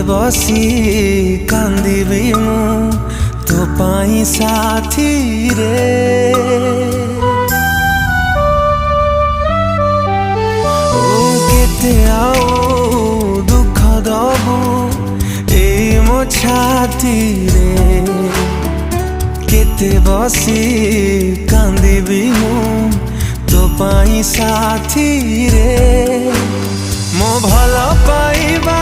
बसी कांदिबी मु तो पाई साथी रे। केते आओ दुख दबु ए मो छाती रे। केते बसी कांदिबी मु तो पाई साथी रे। मो भल पाइबा